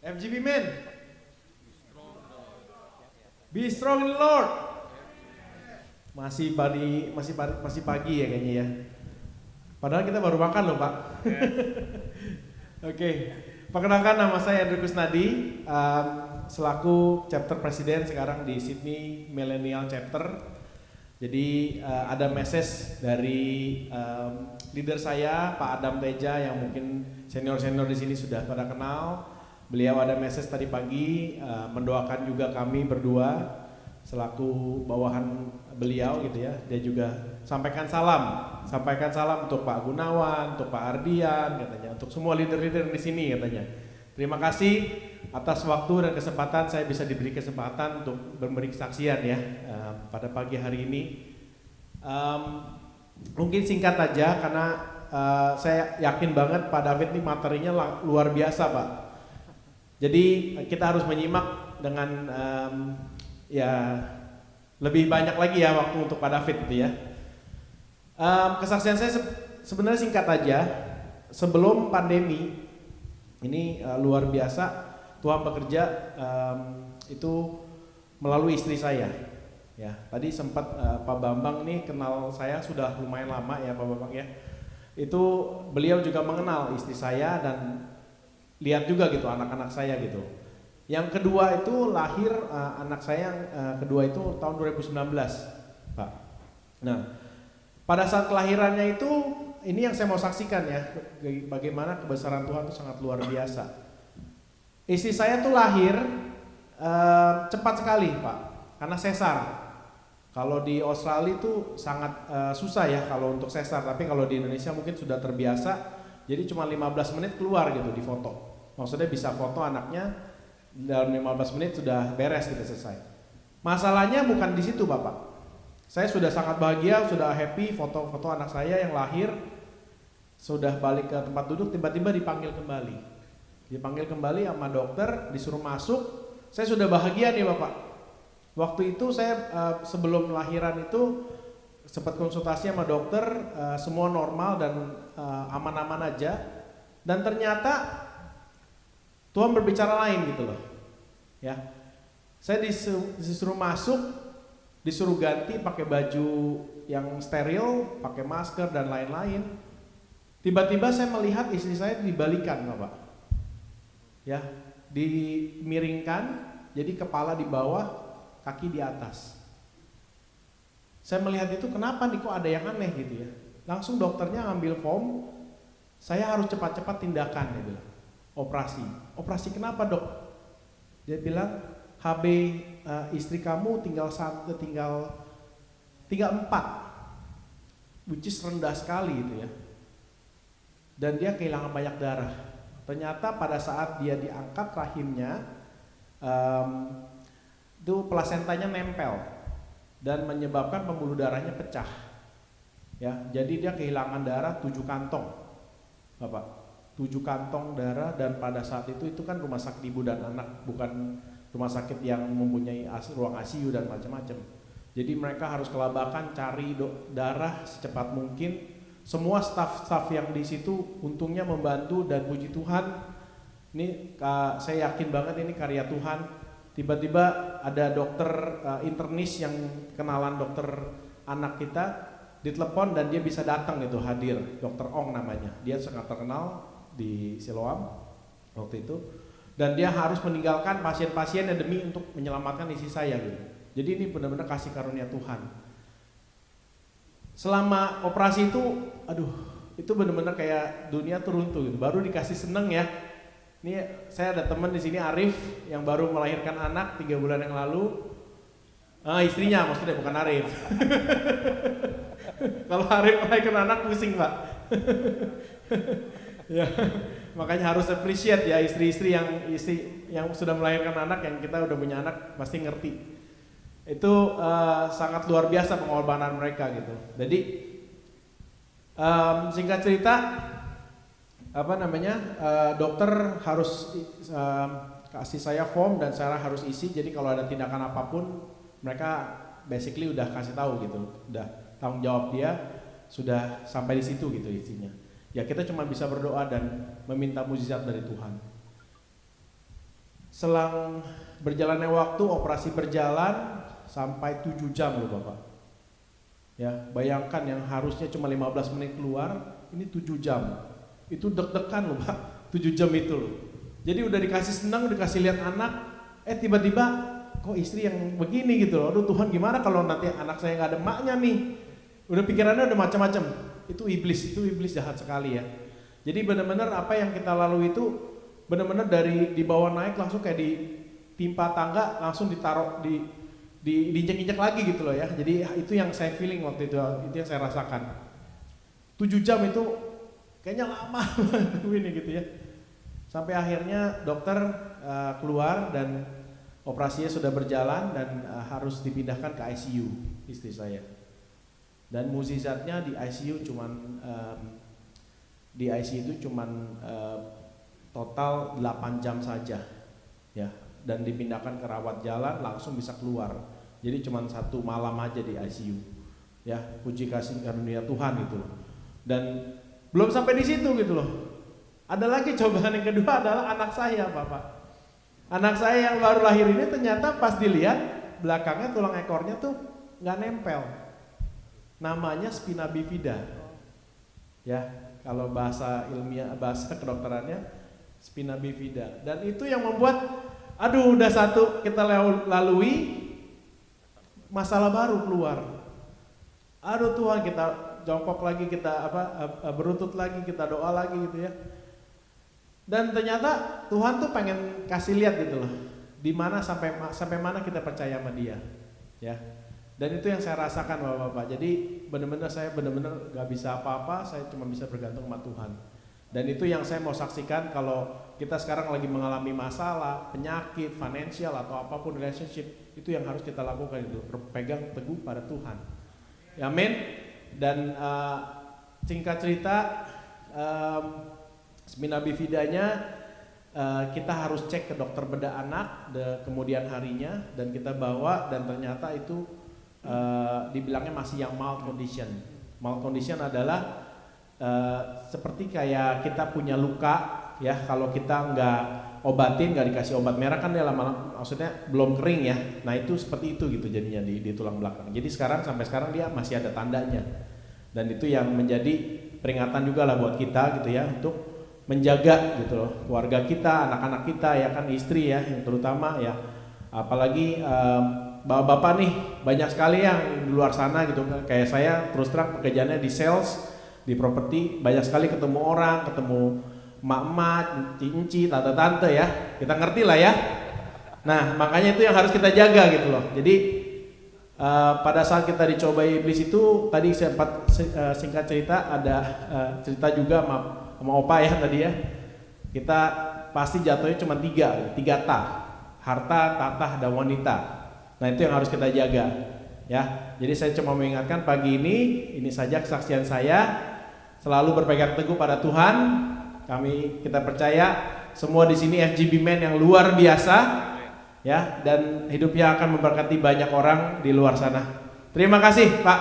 FGB men, be strong in the Lord. Masih pagi ya kayaknya ya. Padahal kita baru makan loh Pak. Oke, perkenalkan nama saya Andrew Kusnadi, selaku chapter presiden sekarang di Sydney Millennial Chapter. Jadi ada message dari leader saya Pak Adam Teja yang mungkin senior-senior di sini sudah pada kenal. Beliau ada message tadi pagi mendoakan juga kami berdua selaku bawahan beliau gitu ya. Dia juga sampaikan salam untuk Pak Gunawan, untuk Pak Ardian katanya, untuk semua leader-leader di sini katanya. Terima kasih atas waktu dan kesempatan saya bisa diberi kesempatan untuk memberi kesaksian ya pada pagi hari ini. Mungkin singkat aja karena saya yakin banget Pak David ini materinya luar biasa Pak. Jadi kita harus menyimak dengan ya lebih banyak lagi ya waktu untuk Pak David gitu ya. Kesaksian saya sebenarnya singkat aja. Sebelum pandemi ini luar biasa Tuhan bekerja itu melalui istri saya. Ya, tadi sempat Pak Bambang ini kenal saya sudah lumayan lama ya Pak Bambang ya. Itu beliau juga mengenal istri saya dan lihat juga gitu anak-anak saya gitu. Yang kedua itu lahir anak saya yang kedua itu tahun 2019, Pak. Nah, pada saat kelahirannya itu ini yang saya mau saksikan ya, bagaimana kebesaran Tuhan itu sangat luar biasa. Istri saya tuh lahir cepat sekali, Pak, karena sesar. Kalau di Australia itu sangat susah ya kalau untuk sesar, tapi kalau di Indonesia mungkin sudah terbiasa. Jadi cuma 15 menit keluar gitu di foto. Maksudnya bisa foto anaknya dalam 15 menit sudah beres gitu selesai. Masalahnya bukan di situ Bapak. Saya sudah sangat bahagia, sudah happy foto-foto anak saya yang lahir. Sudah balik ke tempat duduk, tiba-tiba dipanggil kembali. Dipanggil kembali sama dokter, disuruh masuk. Saya sudah bahagia nih Bapak. Waktu itu saya sebelum lahiran itu sempat konsultasi sama dokter, semua normal dan aman-aman aja. Dan ternyata Tuhan berbicara lain gitu loh. Ya. Saya disuruh masuk, disuruh ganti pakai baju yang steril, pakai masker dan lain-lain. Tiba-tiba saya melihat istri saya dibalikan, Bapak. Ya, dimiringkan, jadi kepala di bawah, kaki di atas. Saya melihat itu kenapa nih kok ada yang aneh gitu ya. Langsung dokternya ngambil form, saya harus cepat-cepat tindakan dia bilang. Operasi kenapa dok? Dia bilang HB istri kamu tinggal 4, which is rendah sekali itu ya. Dan dia kehilangan banyak darah. Ternyata pada saat dia diangkat rahimnya, itu plasentanya nempel dan menyebabkan pembuluh darahnya pecah. Ya, jadi dia kehilangan darah 7 kantong, Bapak. 7 kantong darah dan pada saat itu kan rumah sakit ibu dan anak, bukan rumah sakit yang mempunyai ruang ICU dan macam-macam. Jadi mereka harus kelabakan cari darah secepat mungkin. Semua staf yang di situ untungnya membantu dan puji Tuhan. Ini saya yakin banget ini karya Tuhan. Tiba-tiba ada dokter internis yang kenalan dokter anak kita ditelepon dan dia bisa datang itu hadir, Dokter Ong namanya. Dia sangat terkenal di Siloam waktu itu dan dia harus meninggalkan pasien-pasiennya demi untuk menyelamatkan istri saya gitu. Jadi ini benar-benar kasih karunia Tuhan. Selama operasi itu itu benar-benar kayak dunia tuh runtuh gitu. Baru dikasih seneng ya. Ini saya ada teman di sini Arif yang baru melahirkan anak 3 bulan yang lalu. Istrinya maksudnya bukan Arif. Kalau Arif melahirkan anak pusing Pak. Ya, makanya harus appreciate ya istri yang sudah melahirkan anak, yang kita udah punya anak pasti ngerti. Itu sangat luar biasa pengorbanan mereka gitu. Jadi singkat cerita dokter harus kasih saya form dan saya harus isi. Jadi kalau ada tindakan apapun mereka basically udah kasih tahu gitu, udah tanggung jawab dia sudah sampai di situ gitu isinya. Ya kita cuma bisa berdoa dan meminta mukjizat dari Tuhan. Selang berjalannya waktu, operasi berjalan sampai 7 jam loh Bapak. Ya, bayangkan yang harusnya cuma 15 menit keluar, ini 7 jam. Itu deg-degan loh Pak, 7 jam itu loh. Jadi udah dikasih senang, udah dikasih lihat anak, tiba-tiba kok istri yang begini gitu loh. Aduh Tuhan, gimana kalau nanti anak saya nggak ada emaknya nih? Udah pikirannya udah macam-macam. Itu iblis jahat sekali ya. Jadi benar-benar apa yang kita lalui itu benar-benar dari di bawah naik langsung kayak ditimpa tangga, langsung ditaruh diinjek-injek lagi gitu loh ya. Jadi itu yang saya feeling waktu itu yang saya rasakan. 7 jam itu kayaknya lama ini gitu ya. Sampai akhirnya dokter keluar dan operasinya sudah berjalan dan harus dipindahkan ke ICU istri saya. Dan mukjizatnya di ICU itu cuman total 8 jam saja ya, dan dipindahkan ke rawat jalan langsung bisa keluar. Jadi cuman 1 malam aja di ICU. Ya, puji kasih karunia Tuhan gitu. Dan belum sampai di situ gitu loh. Ada lagi cobaan yang kedua adalah anak saya, Bapak. Anak saya yang baru lahir ini ternyata pas dilihat belakangnya tulang ekornya tuh nggak nempel. Namanya spina bifida. Ya, kalau bahasa ilmiah, bahasa kedokterannya spina bifida. Dan itu yang membuat udah satu kita lalui, masalah baru keluar. Aduh Tuhan, kita jongkok lagi, kita berlutut lagi, kita doa lagi gitu ya. Dan ternyata Tuhan tuh pengen kasih lihat gitu loh, di mana sampai mana kita percaya sama Dia, ya. Dan itu yang saya rasakan Bapak-bapak. Jadi benar-benar saya benar-benar gak bisa apa-apa, saya cuma bisa bergantung sama Tuhan. Dan itu yang saya mau saksikan kalau kita sekarang lagi mengalami masalah, penyakit, financial atau apapun relationship, itu yang harus kita lakukan itu, berpegang teguh pada Tuhan. Ya, amin. Dan singkat cerita, spina bifidanya kita harus cek ke dokter bedah anak kemudian harinya, dan kita bawa dan ternyata itu dibilangnya masih yang mild condition. Mild condition adalah seperti kayak kita punya luka ya, kalau kita nggak obatin, nggak dikasih obat merah kan dia lama-lama, maksudnya belum kering ya. Nah itu seperti itu gitu jadinya di tulang belakang. Jadi sampai sekarang dia masih ada tandanya, dan itu yang menjadi peringatan juga lah buat kita gitu ya, untuk menjaga gitu loh keluarga kita, anak-anak kita ya kan, istri ya yang terutama ya, apalagi bapak-bapak nih banyak sekali yang di luar sana gitu. Kayak saya terus terang pekerjaannya di sales, di properti, banyak sekali ketemu orang, ketemu emak-emak, cinci, tante-tante ya, kita ngerti lah ya. Nah makanya itu yang harus kita jaga gitu loh. Jadi pada saat kita dicobai iblis itu, tadi sempat singkat cerita ada cerita juga sama Opa ya tadi ya. Kita pasti jatuhnya cuma tiga ta, harta, tatah, dan wanita. Nah itu yang harus kita jaga ya. Jadi saya cuma mengingatkan pagi ini saja kesaksian saya, selalu berpegang teguh pada Tuhan. Kita percaya semua di sini FGB Men yang luar biasa ya, dan hidupnya akan memberkati banyak orang di luar sana. Terima kasih Pak.